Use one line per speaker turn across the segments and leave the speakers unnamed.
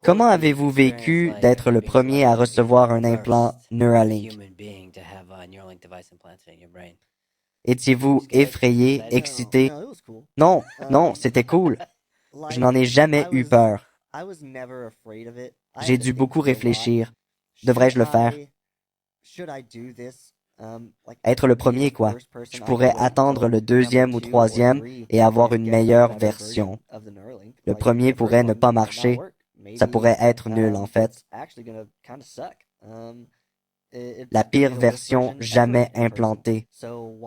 Comment avez-vous vécu d'être le premier à recevoir un implant Neuralink? Étiez-vous effrayé, excité? Non, non, c'était cool. Je n'en ai jamais eu peur. J'ai dû beaucoup réfléchir. Devrais-je le faire? Être le premier, quoi. Je pourrais attendre le deuxième ou troisième et avoir une meilleure version. Le premier pourrait ne pas marcher. Ça pourrait être nul, en fait. La pire version jamais implantée.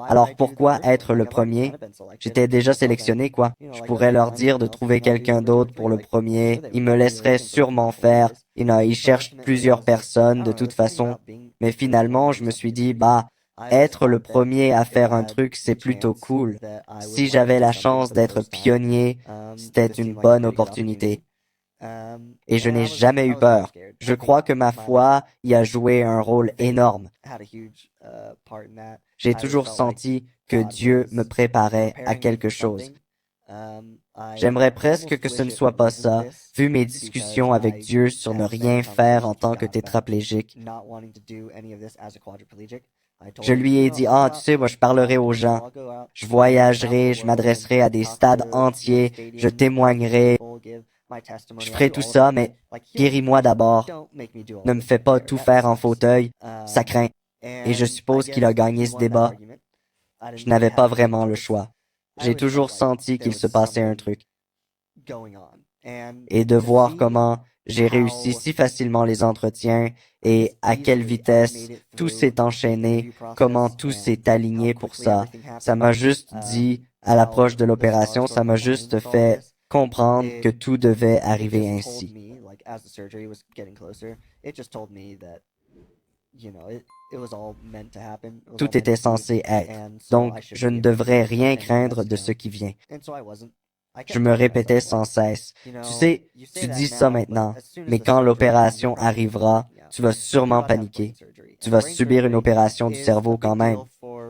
Alors pourquoi être le premier? J'étais déjà sélectionné, quoi. Je pourrais leur dire de trouver quelqu'un d'autre pour le premier. Ils me laisseraient sûrement faire. Ils cherchent plusieurs personnes de toute façon. Mais finalement, je me suis dit, bah, être le premier à faire un truc, c'est plutôt cool. Si j'avais la chance d'être pionnier, c'était une bonne opportunité. Et je n'ai jamais eu peur. Je crois que ma foi y a joué un rôle énorme. J'ai toujours senti que Dieu me préparait à quelque chose. J'aimerais presque que ce ne soit pas ça, vu mes discussions avec Dieu sur ne rien faire en tant que tétraplégique. Je lui ai dit, ah, tu sais, moi, je parlerai aux gens. Je voyagerai, je m'adresserai à des stades entiers, je témoignerai, je ferai tout ça, mais guéris-moi d'abord. Ne me fais pas tout faire en fauteuil. Ça craint. Et je suppose qu'il a gagné ce débat. Je n'avais pas vraiment le choix. J'ai toujours senti qu'il se passait un truc. Et de voir comment j'ai réussi si facilement les entretiens et à quelle vitesse tout s'est enchaîné, comment tout s'est aligné pour ça. Ça m'a juste dit, à l'approche de l'opération, ça m'a juste fait comprendre que tout devait arriver ainsi. Tout était censé être. Donc, je ne devrais rien craindre de ce qui vient. Je me répétais sans cesse. Tu sais, tu dis ça maintenant, mais quand l'opération arrivera, tu vas sûrement paniquer. Tu vas subir une opération du cerveau quand même.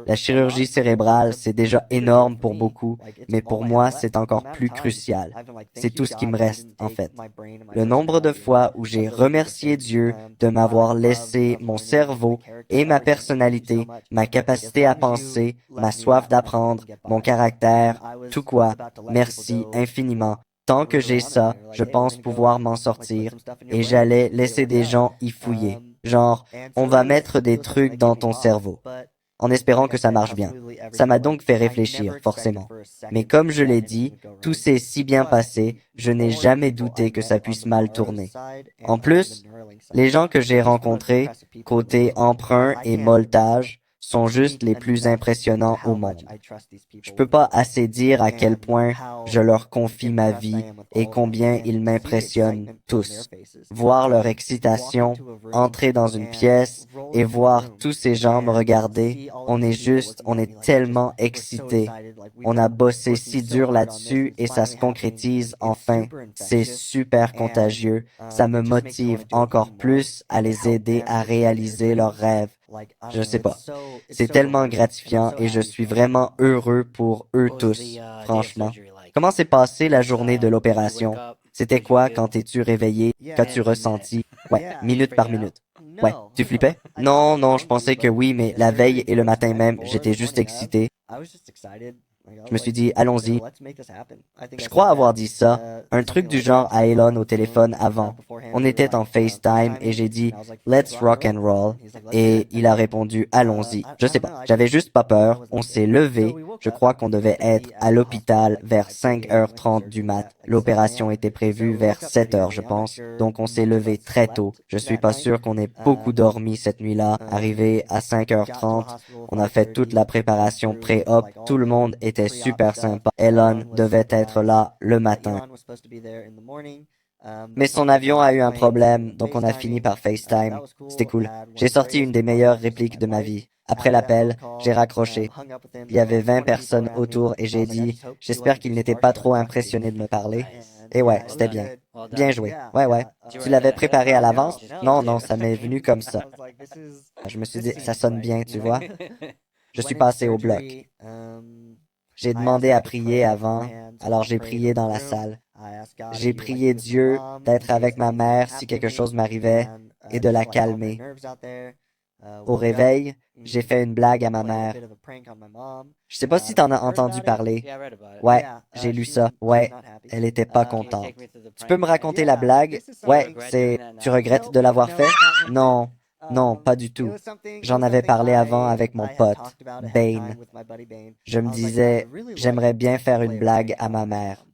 La chirurgie cérébrale, c'est déjà énorme pour beaucoup, mais pour moi, c'est encore plus crucial. C'est tout ce qui me reste, en fait. Le nombre de fois où j'ai remercié Dieu de m'avoir laissé mon cerveau et ma personnalité, ma capacité à penser, ma soif d'apprendre, mon caractère, tout quoi. Merci infiniment. Tant que j'ai ça, je pense pouvoir m'en sortir et j'allais laisser des gens y fouiller. Genre, on va mettre des trucs dans ton cerveau en espérant que ça marche bien. Ça m'a donc fait réfléchir, forcément. Mais comme je l'ai dit, tout s'est si bien passé, je n'ai jamais douté que ça puisse mal tourner. En plus, les gens que j'ai rencontrés, côté emprunt et molletage, sont juste les plus impressionnants au monde. Je peux pas assez dire à quel point je leur confie ma vie et combien ils m'impressionnent tous. Voir leur excitation, entrer dans une pièce et voir tous ces gens me regarder, on est tellement excités. On a bossé si dur là-dessus et ça se concrétise enfin. C'est super contagieux. Ça me motive encore plus à les aider à réaliser leurs rêves. Je sais pas. C'est tellement gratifiant et je suis vraiment heureux pour eux tous, franchement. Comment s'est passée la journée de l'opération? C'était quoi quand t'es-tu réveillé? Qu'as-tu ressenti? Ouais, minute par minute. Ouais, tu flippais? Non, non, je pensais que oui, mais la veille et le matin même, j'étais juste excité. Je me suis dit, allons-y. Je crois avoir dit ça, un truc du genre à Elon au téléphone avant. On était en FaceTime et j'ai dit, Let's rock and roll. Et il a répondu, allons-y. Je sais pas. J'avais juste pas peur. On s'est levé. Je crois qu'on devait être à l'hôpital vers 5h30 du mat. L'opération était prévue vers 7h, je pense. Donc on s'est levé très tôt. Je suis pas sûr qu'on ait beaucoup dormi cette nuit-là. Arrivé à 5h30, on a fait toute la préparation pré-op. Tout le monde était super sympa. Elon devait être là le matin. Mais son avion a eu un problème, donc on a fini par FaceTime. C'était cool. J'ai sorti une des meilleures répliques de ma vie. Après l'appel, j'ai raccroché. Il y avait 20 personnes autour et j'ai dit, j'espère qu'ils n'étaient pas trop impressionnés de me parler. Et ouais, c'était bien. Bien joué. Ouais, ouais. Tu l'avais préparé à l'avance? Non, non, ça m'est venu comme ça. Je me suis dit, ça sonne bien, tu vois. Je suis passé au bloc. J'ai demandé à prier avant, alors j'ai prié dans la salle. J'ai prié Dieu d'être avec ma mère si quelque chose m'arrivait et de la calmer. Au réveil, j'ai fait une blague à ma mère. Je sais pas si t'en as entendu parler. Ouais, j'ai lu ça. Ouais, elle était pas contente. Tu peux me raconter la blague? Ouais, tu regrettes de l'avoir fait? Non, non, pas du tout. J'en avais parlé avant avec mon pote, Bane. Je me disais, j'aimerais bien faire une blague à ma mère.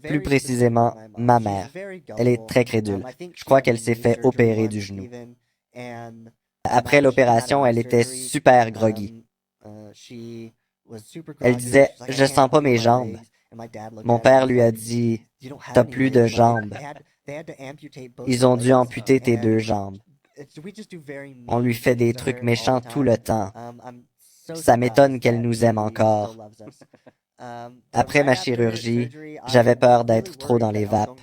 Plus précisément, ma mère. Elle est très crédule. Je crois qu'elle s'est fait opérer du genou. Après l'opération, elle était super groggy. Elle disait, je sens pas mes jambes. Mon père lui a dit, t'as plus de jambes. Ils ont dû amputer tes deux jambes. On lui fait des trucs méchants tout le temps. Ça m'étonne qu'elle nous aime encore. Après ma chirurgie, j'avais peur d'être trop dans les vapes.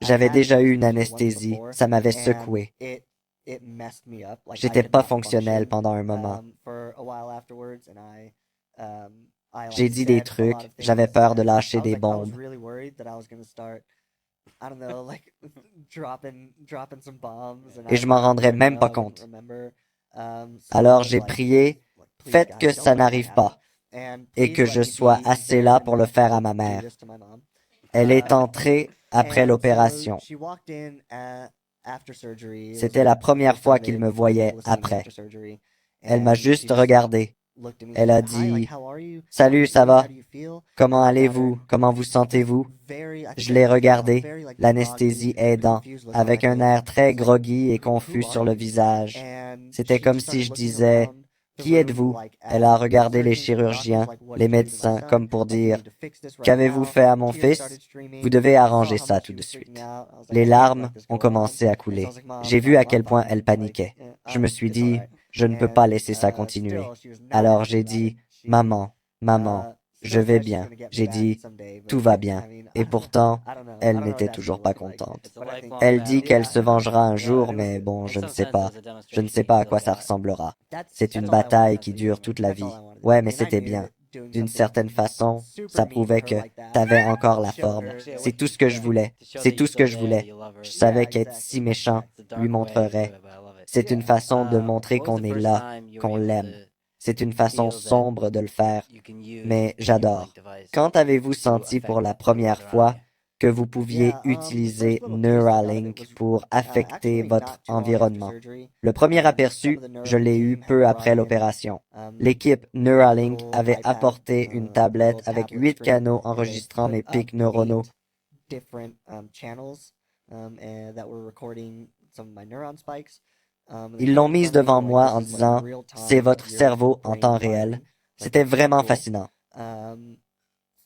J'avais déjà eu une anesthésie, ça m'avait secoué. J'étais pas fonctionnel pendant un moment. J'ai dit des trucs, j'avais peur de lâcher des bombes. Et je m'en rendrais même pas compte. Alors j'ai prié, faites que ça n'arrive pas et que je sois assez là pour le faire à ma mère. Elle est entrée après l'opération. C'était la première fois qu'il me voyait après. Elle m'a juste regardé. Elle a dit, salut, ça va? Comment allez-vous? Comment vous sentez-vous? Je l'ai regardé, l'anesthésie aidant, avec un air très groggy et confus sur le visage. C'était comme si je disais, qui êtes-vous? Elle a regardé les chirurgiens, les médecins, comme pour dire, qu'avez-vous fait à mon fils? Vous devez arranger ça tout de suite. Les larmes ont commencé à couler. J'ai vu à quel point elle paniquait. Je me suis dit, je ne peux pas laisser ça continuer. Alors j'ai dit, maman, maman, je vais bien. J'ai dit, tout va bien. Et pourtant, elle n'était toujours pas contente. Elle dit qu'elle se vengera un jour, mais bon, je ne sais pas. Je ne sais pas à quoi ça ressemblera. C'est une bataille qui dure toute la vie. Ouais, mais c'était bien. D'une certaine façon, ça prouvait que t'avais encore la forme. C'est tout ce que je voulais. C'est tout ce que je voulais. Je savais qu'être si méchant lui montrerait. C'est une façon de montrer qu'on est là, qu'on l'aime. C'est une façon sombre de le faire, mais j'adore. Quand avez-vous senti pour la première fois que vous pouviez utiliser Neuralink pour affecter votre environnement? Le premier aperçu, je l'ai eu peu après l'opération. L'équipe Neuralink avait apporté une tablette avec 8 canaux enregistrant mes pics neuronaux. Ils l'ont mise devant moi en disant, c'est votre cerveau en temps réel. C'était vraiment fascinant.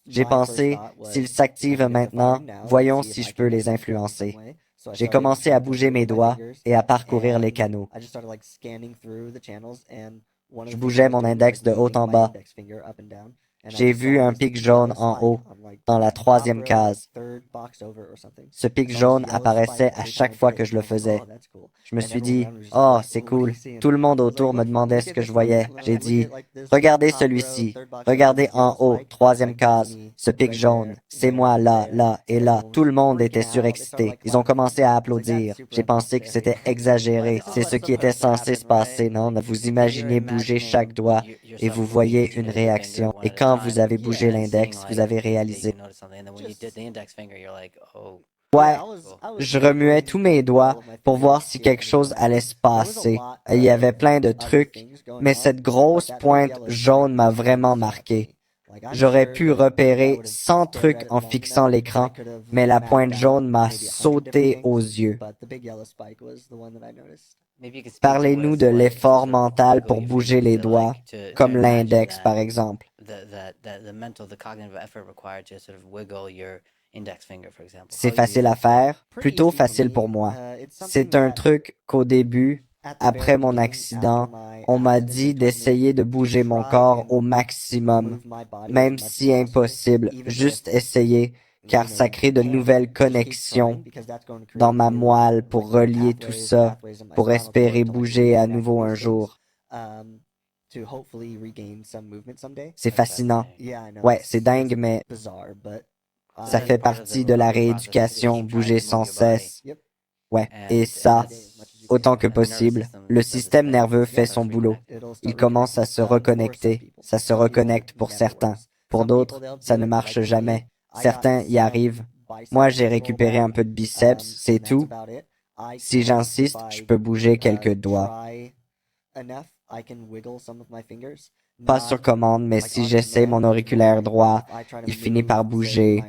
J'ai pensé, s'ils s'activent maintenant, voyons si je peux les influencer. J'ai commencé à bouger mes doigts et à parcourir les canaux. Je bougeais mon index de haut en bas. J'ai vu un pic jaune en haut, dans la troisième case. Ce pic jaune apparaissait à chaque fois que je le faisais. Je me suis dit, oh, c'est cool. Tout le monde autour me demandait ce que je voyais. J'ai dit, regardez celui-ci. Regardez en haut, troisième case. Ce pic jaune. C'est moi là, là et là. Tout le monde était surexcité. Ils ont commencé à applaudir. J'ai pensé que c'était exagéré. C'est ce qui était censé se passer, non? Vous imaginez bouger chaque doigt et vous voyez une réaction. Et quand vous avez bougé l'index, vous avez réalisé. Ouais, je remuais tous mes doigts pour voir si quelque chose allait se passer. Il y avait plein de trucs, mais cette grosse pointe jaune m'a vraiment marqué. J'aurais pu repérer 100 trucs en fixant l'écran, mais la pointe jaune m'a sauté aux yeux. Parlez-nous de l'effort mental pour bouger les doigts, comme l'index par exemple. C'est facile à faire, plutôt facile pour moi. C'est un truc qu'au début, après mon accident, on m'a dit d'essayer de bouger mon corps au maximum, même si impossible, juste essayer, car ça crée de nouvelles connexions dans ma moelle pour relier tout ça, pour espérer bouger à nouveau un jour. C'est fascinant. Ouais, c'est dingue, mais ça fait partie de la rééducation, bouger sans cesse. Ouais, et ça, autant que possible, le système nerveux fait son boulot. Il commence à se reconnecter. Ça se reconnecte pour certains. Pour d'autres, ça ne marche jamais. Certains y arrivent. Moi, j'ai récupéré un peu de biceps, c'est tout. Si j'insiste, je peux bouger quelques doigts. Pas sur commande, mais si j'essaie mon auriculaire droit, il finit par bouger.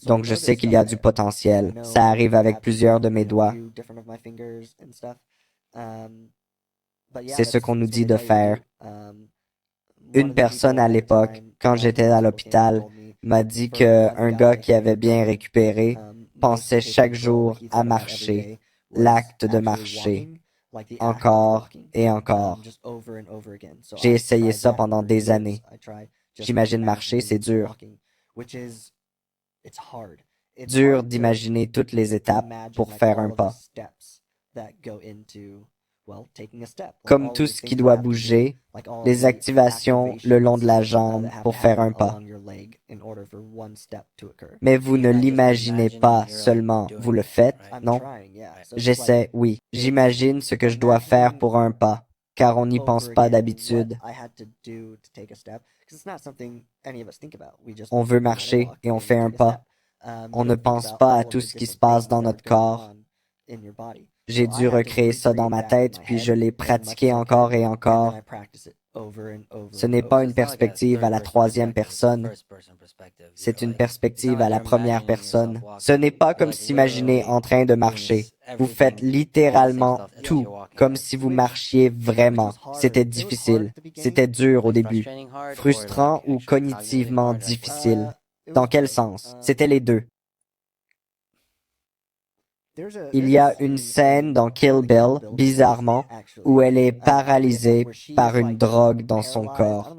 Donc je sais qu'il y a du potentiel. Ça arrive avec plusieurs de mes doigts. C'est ce qu'on nous dit de faire. Une personne à l'époque, quand j'étais à l'hôpital, m'a dit qu'un gars qui avait bien récupéré pensait chaque jour à marcher, l'acte de marcher, encore et encore. J'ai essayé ça pendant des années. J'imagine marcher, c'est dur. Dur d'imaginer toutes les étapes pour faire un pas. Comme tout ce qui doit bouger, les activations le long de la jambe pour faire un pas. Mais vous ne l'imaginez pas seulement, vous le faites, non? J'essaie, oui. J'imagine ce que je dois faire pour un pas, car on n'y pense pas d'habitude. On veut marcher et on fait un pas. On ne pense pas à tout ce qui se passe dans notre corps. J'ai dû recréer ça dans ma tête, puis je l'ai pratiqué encore et encore. Ce n'est pas une perspective à la troisième personne, c'est une perspective à la première personne. Ce n'est pas comme s'imaginer en train de marcher. Vous faites littéralement tout, comme si vous marchiez vraiment. C'était difficile. C'était dur au début. Frustrant ou cognitivement difficile. Dans quel sens? C'était les deux. Il y a une scène dans Kill Bill, bizarrement, où elle est paralysée par une drogue dans son corps.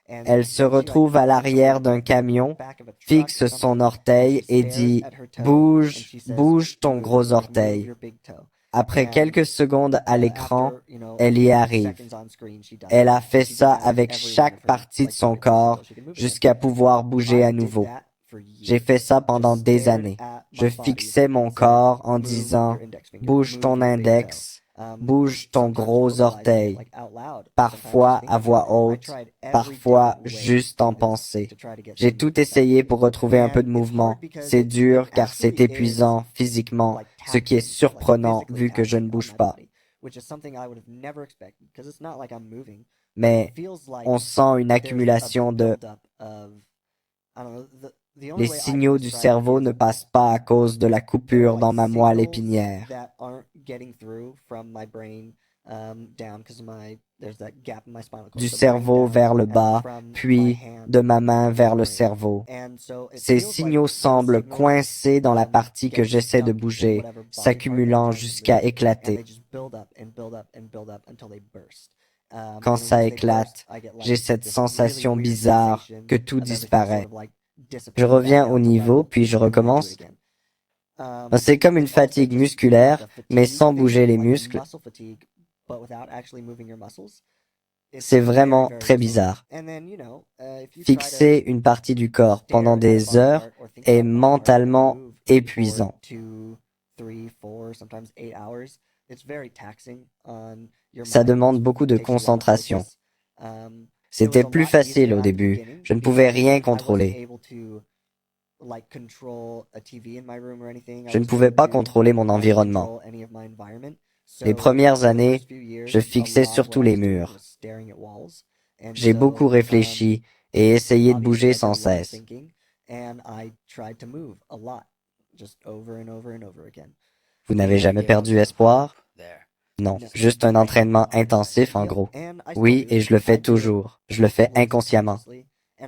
Elle se retrouve à l'arrière d'un camion, fixe son orteil et dit « Bouge, bouge ton gros orteil ». Après quelques secondes à l'écran, elle y arrive. Elle a fait ça avec chaque partie de son corps jusqu'à pouvoir bouger à nouveau. J'ai fait ça pendant des années. Je fixais mon corps en disant « Bouge ton index, bouge ton gros orteil », parfois à voix haute, parfois juste en pensée. J'ai tout essayé pour retrouver un peu de mouvement. C'est dur car c'est épuisant physiquement, ce qui est surprenant vu que je ne bouge pas. Mais on sent une accumulation de... Les signaux du cerveau ne passent pas à cause de la coupure dans ma moelle épinière. Du cerveau vers le bas, puis de ma main vers le cerveau. Ces signaux semblent coincés dans la partie que j'essaie de bouger, s'accumulant jusqu'à éclater. Quand ça éclate, j'ai cette sensation bizarre que tout disparaît. Je reviens au niveau, puis je recommence. C'est comme une fatigue musculaire, mais sans bouger les muscles. C'est vraiment très bizarre. Fixer une partie du corps pendant des heures est mentalement épuisant. Ça demande beaucoup de concentration. C'était plus facile au début. Je ne pouvais rien contrôler. Je ne pouvais pas contrôler mon environnement. Les premières années, je fixais surtout les murs. J'ai beaucoup réfléchi et essayé de bouger sans cesse. Vous n'avez jamais perdu espoir? Non, juste un entraînement intensif en gros. Oui, et je le fais toujours. Je le fais inconsciemment.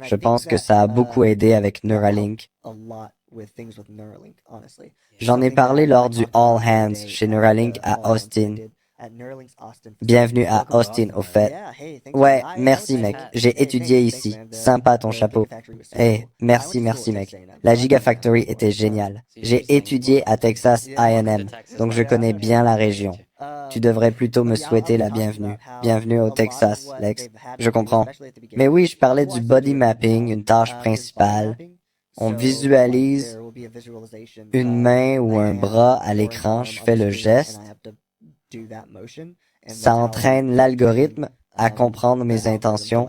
Je pense que ça a beaucoup aidé avec Neuralink. J'en ai parlé lors du All Hands chez Neuralink à Austin. Bienvenue à Austin, au fait. Ouais, merci mec, j'ai étudié ici. Sympa ton chapeau. Merci, mec. La Gigafactory était géniale. J'ai étudié à Texas A&M, donc je connais bien la région. Tu devrais plutôt me souhaiter la bienvenue. Bienvenue au Texas, Lex. Je comprends. Mais oui, je parlais du body mapping, une tâche principale. On visualise une main ou un bras à l'écran, je fais le geste. Ça entraîne l'algorithme à comprendre mes intentions.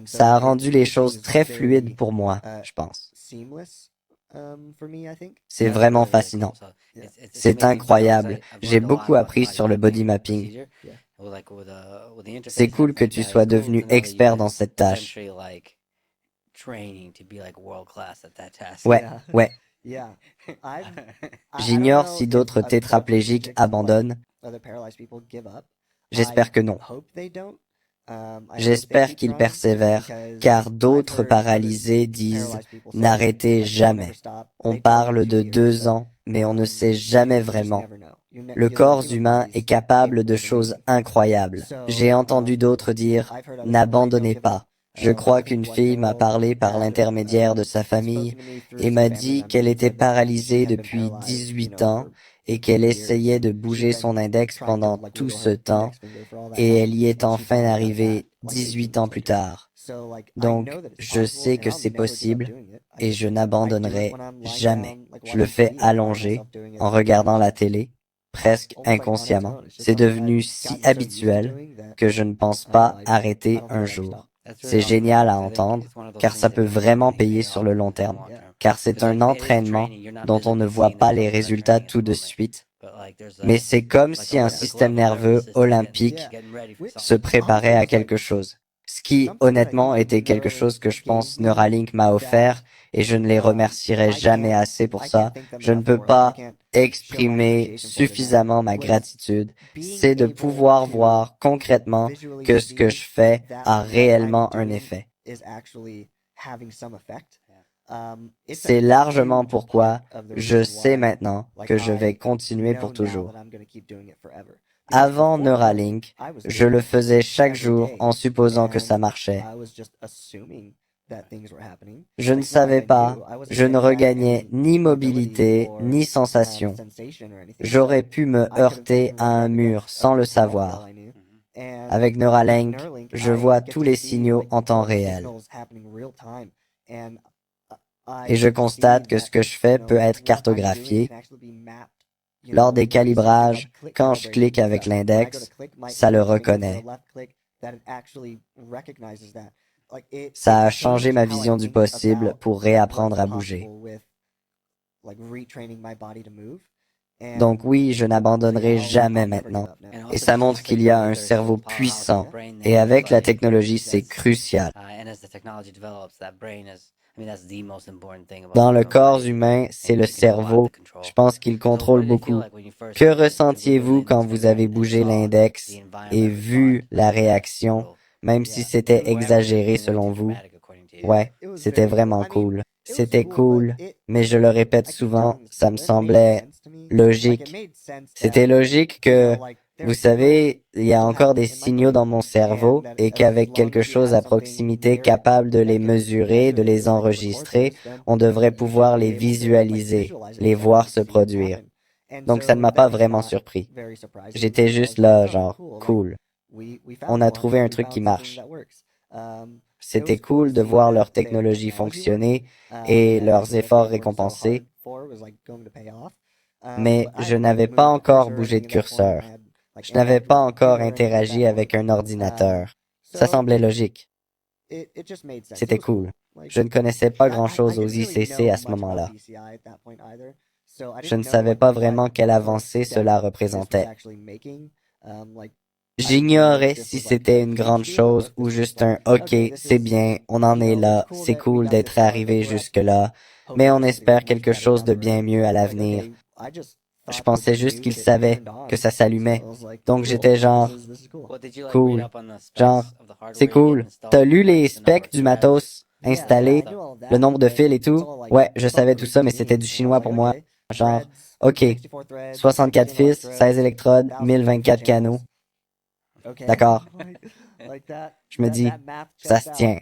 Ça a rendu les choses très fluides pour moi, je pense. C'est vraiment fascinant. C'est incroyable. J'ai beaucoup appris sur le body mapping. C'est cool que tu sois devenu expert dans cette tâche. Ouais. J'ignore si d'autres tétraplégiques abandonnent. J'espère que non. J'espère qu'ils persévèrent, car d'autres paralysés disent « n'arrêtez jamais ». On parle de 2 ans, mais on ne sait jamais vraiment. Le corps humain est capable de choses incroyables. J'ai entendu d'autres dire « n'abandonnez pas ». Je crois qu'une fille m'a parlé par l'intermédiaire de sa famille et m'a dit qu'elle était paralysée depuis 18 ans et qu'elle essayait de bouger son index pendant tout ce temps et elle y est enfin arrivée 18 ans plus tard. Donc, je sais que c'est possible et je n'abandonnerai jamais. Je le fais allonger en regardant la télé, presque inconsciemment. C'est devenu si habituel que je ne pense pas arrêter un jour. C'est génial à entendre, car ça peut vraiment payer sur le long terme, car c'est un entraînement dont on ne voit pas les résultats tout de suite, mais c'est comme si un système nerveux olympique se préparait à quelque chose. Ce qui, honnêtement, était quelque chose que je pense Neuralink m'a offert, et je ne les remercierai jamais assez pour ça. Je ne peux pas exprimer suffisamment ma gratitude. C'est de pouvoir voir concrètement que ce que je fais a réellement un effet. C'est largement pourquoi je sais maintenant que je vais continuer pour toujours. Avant Neuralink, je le faisais chaque jour en supposant que ça marchait. Je ne savais pas, je ne regagnais ni mobilité, ni sensation. J'aurais pu me heurter à un mur sans le savoir. Avec Neuralink, je vois tous les signaux en temps réel. Et je constate que ce que je fais peut être cartographié. Lors des calibrages, quand je clique avec l'index, ça le reconnaît. Ça a changé ma vision du possible pour réapprendre à bouger. Donc oui, je n'abandonnerai jamais maintenant. Et ça montre qu'il y a un cerveau puissant. Et avec la technologie, c'est crucial. Dans le corps humain, c'est le cerveau. Je pense qu'il contrôle beaucoup. Que ressentiez-vous quand vous avez bougé l'index et vu la réaction, même si c'était exagéré selon vous? Ouais, c'était vraiment cool. C'était cool, mais je le répète souvent, ça me semblait logique. C'était logique que, vous savez, il y a encore des signaux dans mon cerveau et qu'avec quelque chose à proximité capable de les mesurer, de les enregistrer, on devrait pouvoir les visualiser, les voir se produire. Donc ça ne m'a pas vraiment surpris. J'étais juste là, genre, cool. On a trouvé un truc qui marche. C'était cool de voir leur technologie fonctionner et leurs efforts récompensés, mais je n'avais pas encore bougé de curseur. Je n'avais pas encore interagi avec un ordinateur. Ça semblait logique. C'était cool. Je ne connaissais pas grand-chose aux ICC à ce moment-là. Je ne savais pas vraiment quelle avancée cela représentait. J'ignorais si c'était une grande chose ou juste un OK, c'est bien, on en est là, c'est cool d'être arrivé jusque-là, mais on espère quelque chose de bien mieux à l'avenir. Je pensais juste qu'ils savaient que ça s'allumait. Donc j'étais genre, cool. Genre, c'est cool. T'as lu les specs du matos installé, le nombre de fils et tout? Ouais, je savais tout ça, mais c'était du chinois pour moi. Genre, OK, 64 fils, 16 électrodes, 1024 canaux. D'accord. Je me dis, ça se tient.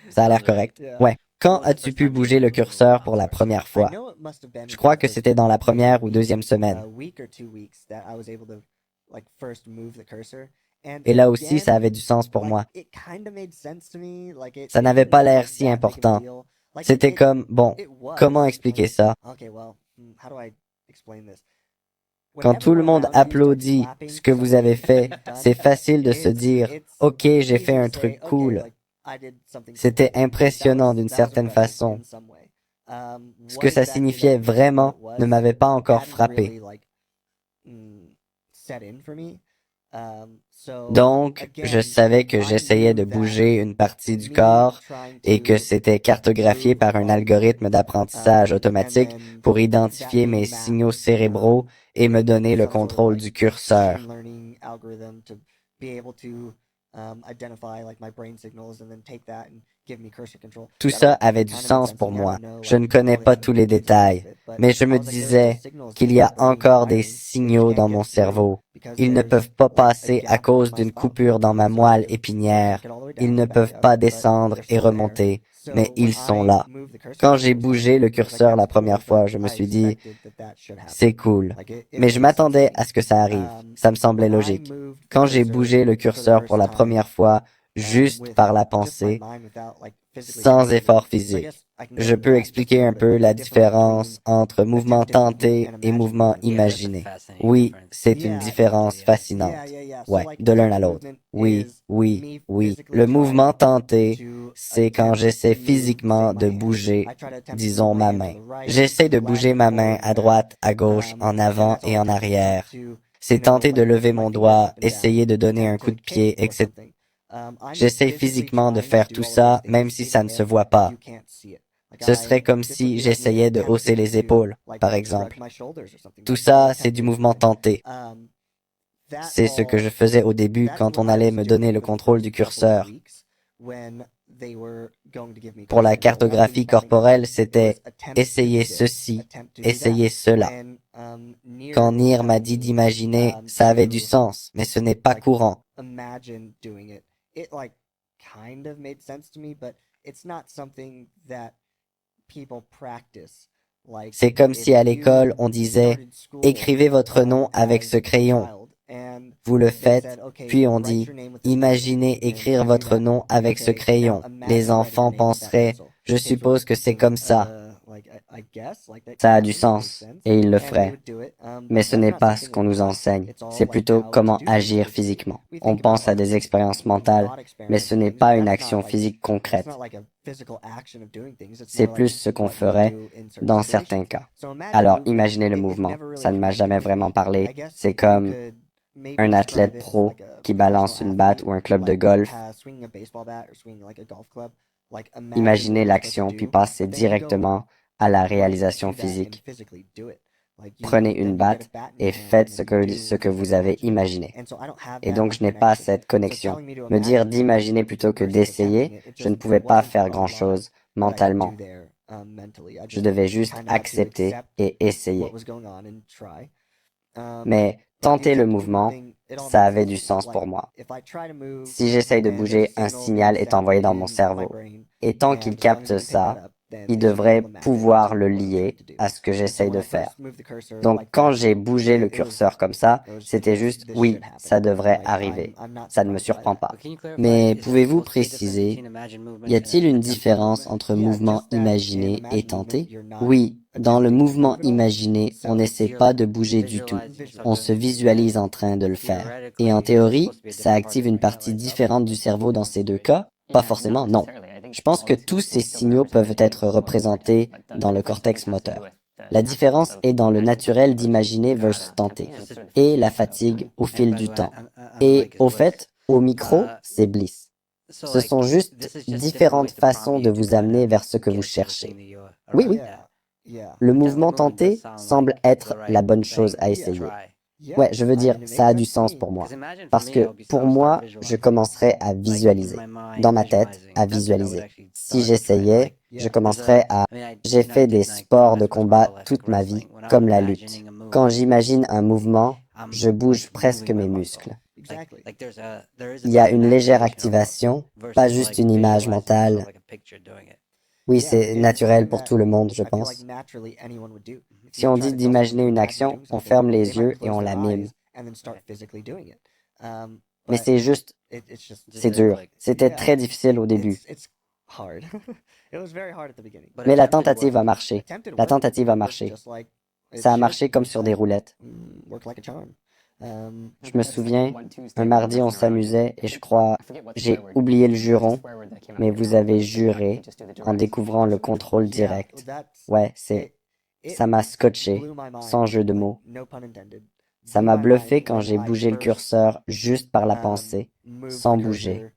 Ça a l'air correct. Ouais. Quand as-tu pu bouger le curseur pour la première fois? Je crois que c'était dans la première ou deuxième semaine. Et là aussi, ça avait du sens pour moi. Ça n'avait pas l'air si important. C'était comme, bon, comment expliquer ça? Quand tout le monde applaudit ce que vous avez fait, c'est facile de se dire, OK, j'ai fait un truc cool. C'était impressionnant d'une certaine façon. Ce que ça signifiait vraiment ne m'avait pas encore frappé. Donc, je savais que j'essayais de bouger une partie du corps et que c'était cartographié par un algorithme d'apprentissage automatique pour identifier mes signaux cérébraux et me donner le contrôle du curseur. Tout ça avait du sens pour moi. Je ne connais pas tous les détails, mais je me disais qu'il y a encore des signaux dans mon cerveau. Ils ne peuvent pas passer à cause d'une coupure dans ma moelle épinière. Ils ne peuvent pas descendre et remonter, mais ils sont là. Quand j'ai bougé le curseur la première fois, je me suis dit, c'est cool. Mais je m'attendais à ce que ça arrive. Ça me semblait logique. Quand j'ai bougé le curseur pour la première fois, juste par la pensée, sans effort physique. Je peux expliquer un peu la différence entre mouvement tenté et mouvement imaginé. Oui, c'est une différence fascinante. Ouais, de l'un à l'autre. Oui, oui, oui. Le mouvement tenté, c'est quand j'essaie physiquement de bouger, disons, ma main. J'essaie de bouger ma main à droite, à gauche, en avant et en arrière. C'est tenter de lever mon doigt, essayer de donner un coup de pied, etc. J'essaie physiquement de faire tout ça, même si ça ne se voit pas. Ce serait comme si j'essayais de hausser les épaules, par exemple. Tout ça, c'est du mouvement tenté. C'est ce que je faisais au début quand on allait me donner le contrôle du curseur. Pour la cartographie corporelle, c'était essayer ceci, essayer cela. Quand Nir m'a dit d'imaginer, ça avait du sens, mais ce n'est pas courant. C'est comme si à l'école, on disait, écrivez votre nom avec ce crayon. Vous le faites, puis on dit, imaginez écrire votre nom avec ce crayon. Les enfants penseraient, je suppose que c'est comme ça. Ça a du sens, et ils le feraient. Mais ce n'est pas ce qu'on nous enseigne. C'est plutôt comment agir physiquement. On pense à des expériences mentales, mais ce n'est pas une action physique concrète. C'est plus ce qu'on ferait dans certains cas. Alors, imaginez le mouvement. Ça ne m'a jamais vraiment parlé. C'est comme un athlète pro qui balance une batte ou un club de golf. Imaginez l'action puis passez directement à la réalisation physique. Prenez une batte et faites ce que vous avez imaginé. Et donc, je n'ai pas cette connexion. Me dire d'imaginer plutôt que d'essayer, je ne pouvais pas faire grand-chose mentalement. Je devais juste accepter et essayer. Mais tenter le mouvement, ça avait du sens pour moi. Si j'essaye de bouger, un signal est envoyé dans mon cerveau. Et tant qu'il capte ça, il devrait pouvoir le lier à ce que j'essaye de faire. Donc, quand j'ai bougé le curseur comme ça, c'était juste, oui, ça devrait arriver. Ça ne me surprend pas. Mais pouvez-vous préciser, y a-t-il une différence entre mouvement imaginé et tenté? Oui, dans le mouvement imaginé, on n'essaie pas de bouger du tout. On se visualise en train de le faire. Et en théorie, ça active une partie différente du cerveau dans ces deux cas? Pas forcément, non. Je pense que tous ces signaux peuvent être représentés dans le cortex moteur. La différence est dans le naturel d'imaginer versus tenter, et la fatigue au fil du temps. Et au fait, au micro, c'est Bliss. Ce sont juste différentes façons de vous amener vers ce que vous cherchez. Oui, oui. Le mouvement tenté semble être la bonne chose à essayer.
Ouais, je veux dire, ça a du sens pour moi. Parce que pour moi, je commencerais à visualiser. Dans ma tête, à visualiser. Si j'essayais, je commencerais à... J'ai fait des sports de combat toute ma vie, comme la lutte. Quand j'imagine un mouvement, je bouge presque mes muscles. Il y a une légère activation, pas juste une image mentale. Oui, c'est naturel pour tout le monde, je pense. Si on dit d'imaginer une action, on ferme les yeux et on la mime. Mais c'est juste, c'est dur. C'était très difficile au début. Mais la tentative a marché. La tentative a marché. Ça a marché comme sur des roulettes. Je me souviens, un mardi on s'amusait et je crois, j'ai oublié le juron, mais vous avez juré en découvrant le contrôle direct. Ouais, ça m'a scotché, sans jeu de mots. Ça m'a bluffé quand j'ai bougé le curseur juste par la pensée, sans bouger.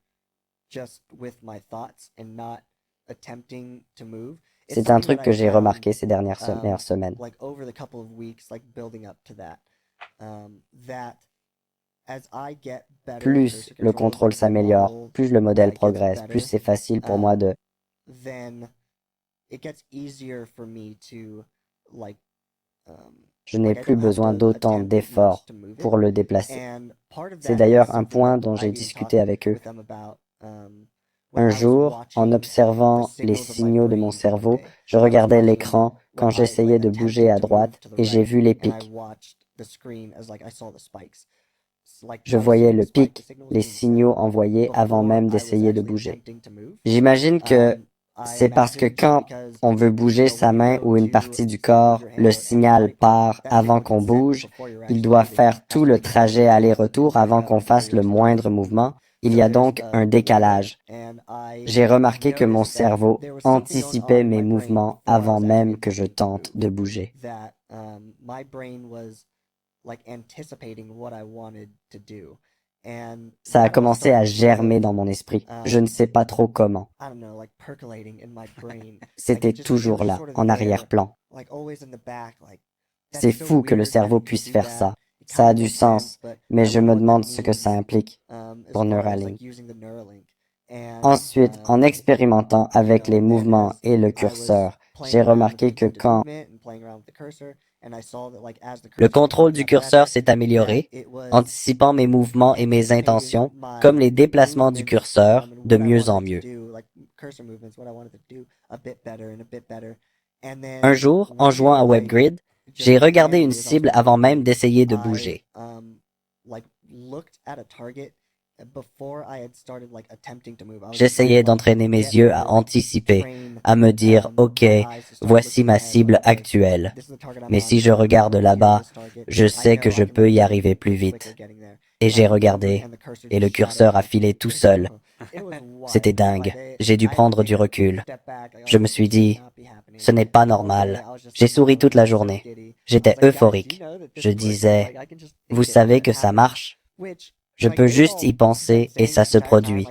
C'est un truc que j'ai remarqué ces dernières semaines. Plus le contrôle s'améliore, plus le modèle progresse, plus c'est facile pour moi de... Je n'ai plus besoin d'autant d'efforts pour le déplacer. C'est d'ailleurs un point dont j'ai discuté avec eux. Un jour, en observant les signaux de mon cerveau, je regardais l'écran quand j'essayais de bouger à droite et j'ai vu les pics. Je voyais le pic, les signaux envoyés avant même d'essayer de bouger. J'imagine que c'est parce que quand on veut bouger sa main ou une partie du corps, le signal part avant qu'on bouge, il doit faire tout le trajet aller-retour avant qu'on fasse le moindre mouvement. Il y a donc un décalage. J'ai remarqué que mon cerveau anticipait mes mouvements avant même que je tente de bouger. Ça a commencé à germer dans mon esprit. Je ne sais pas trop comment. C'était toujours là, en arrière-plan. C'est fou que le cerveau puisse faire ça. Ça a du sens, mais je me demande ce que ça implique pour Neuralink. Ensuite, en expérimentant avec les mouvements et le curseur, j'ai remarqué que quand le contrôle du curseur s'est amélioré, anticipant mes mouvements et mes intentions, comme les déplacements du curseur, de mieux en mieux. Un jour, en jouant à WebGrid, j'ai regardé une cible avant même d'essayer de bouger. J'essayais d'entraîner mes yeux à anticiper, à me dire, OK, voici ma cible actuelle. Mais si je regarde là-bas, je sais que je peux y arriver plus vite. Et j'ai regardé, et le curseur a filé tout seul. C'était dingue. J'ai dû prendre du recul. Je me suis dit, ce n'est pas normal. J'ai souri toute la journée. J'étais euphorique. Je disais, vous savez que ça marche? Je peux juste y penser et ça se produit.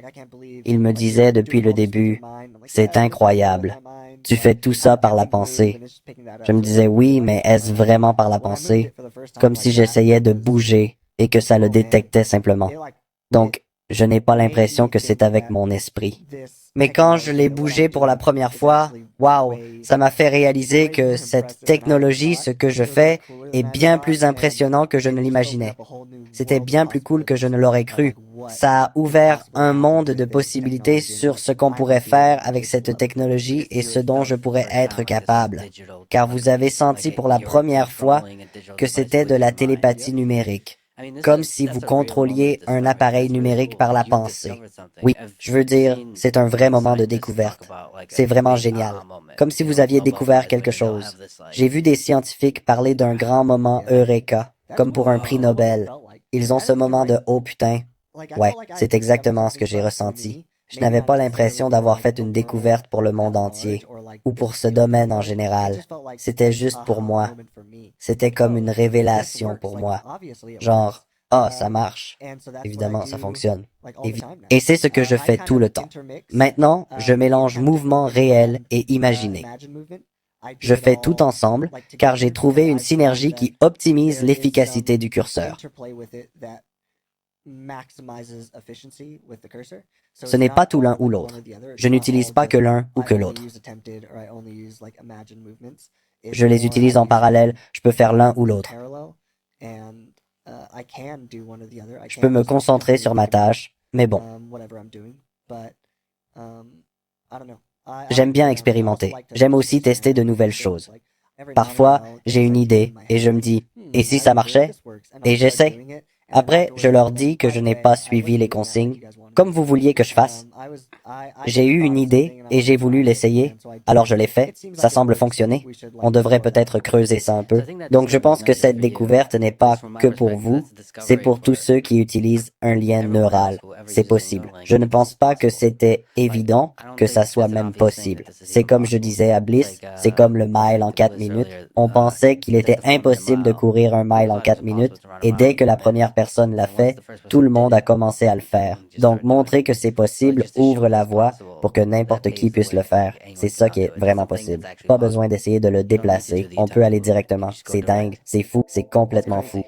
Il me disait depuis le début, c'est incroyable. Tu fais tout ça par la pensée. Je me disais oui, mais est-ce vraiment par la pensée? Comme si j'essayais de bouger et que ça le détectait simplement. Donc, je n'ai pas l'impression que c'est avec mon esprit. Mais quand je l'ai bougé pour la première fois, waouh, ça m'a fait réaliser que cette technologie, ce que je fais, est bien plus impressionnant que je ne l'imaginais. C'était bien plus cool que je ne l'aurais cru. Ça a ouvert un monde de possibilités sur ce qu'on pourrait faire avec cette technologie et ce dont je pourrais être capable. Car vous avez senti pour la première fois que c'était de la télépathie numérique. Comme si vous contrôliez un appareil numérique par la pensée. Oui, je veux dire, c'est un vrai moment de découverte. C'est vraiment génial. Comme si vous aviez découvert quelque chose. J'ai vu des scientifiques parler d'un grand moment Eureka, comme pour un prix Nobel. Ils ont ce moment de oh putain. Ouais, c'est exactement ce que j'ai ressenti. Je n'avais pas l'impression d'avoir fait une découverte pour le monde entier, ou pour ce domaine en général. C'était juste pour moi. C'était comme une révélation pour moi. Genre, ah, ça marche. Évidemment, ça fonctionne. Et c'est ce que je fais tout le temps. Maintenant, je mélange mouvement réel et imaginé. Je fais tout ensemble car j'ai trouvé une synergie qui optimise l'efficacité du curseur. Ce n'est pas tout l'un ou l'autre. Je n'utilise pas que l'un ou que l'autre. Je les utilise en parallèle, je peux faire l'un ou l'autre. Je peux me concentrer sur ma tâche, mais bon. J'aime bien expérimenter. J'aime aussi tester de nouvelles choses. Parfois, j'ai une idée et je me dis, et si ça marchait? Et j'essaie. Après, je leur dis que je n'ai pas suivi les consignes, comme vous vouliez que je fasse. J'ai eu une idée et j'ai voulu l'essayer, alors je l'ai fait. Ça semble fonctionner. On devrait peut-être creuser ça un peu. Donc je pense que cette découverte n'est pas que pour vous, c'est pour tous ceux qui utilisent un lien neural. C'est possible. Je ne pense pas que c'était évident, que ça soit même possible. C'est comme je disais à Bliss, c'est comme le mile en 4 minutes. On pensait qu'il était impossible de courir un mile en 4 minutes, et dès que la première personne l'a fait, tout le monde a commencé à le faire. Donc montrer que c'est possible ouvre la voie pour que n'importe qui puisse le faire. C'est ça qui est vraiment possible. Pas besoin d'essayer de le déplacer. On peut aller directement. C'est dingue, c'est fou, c'est complètement fou.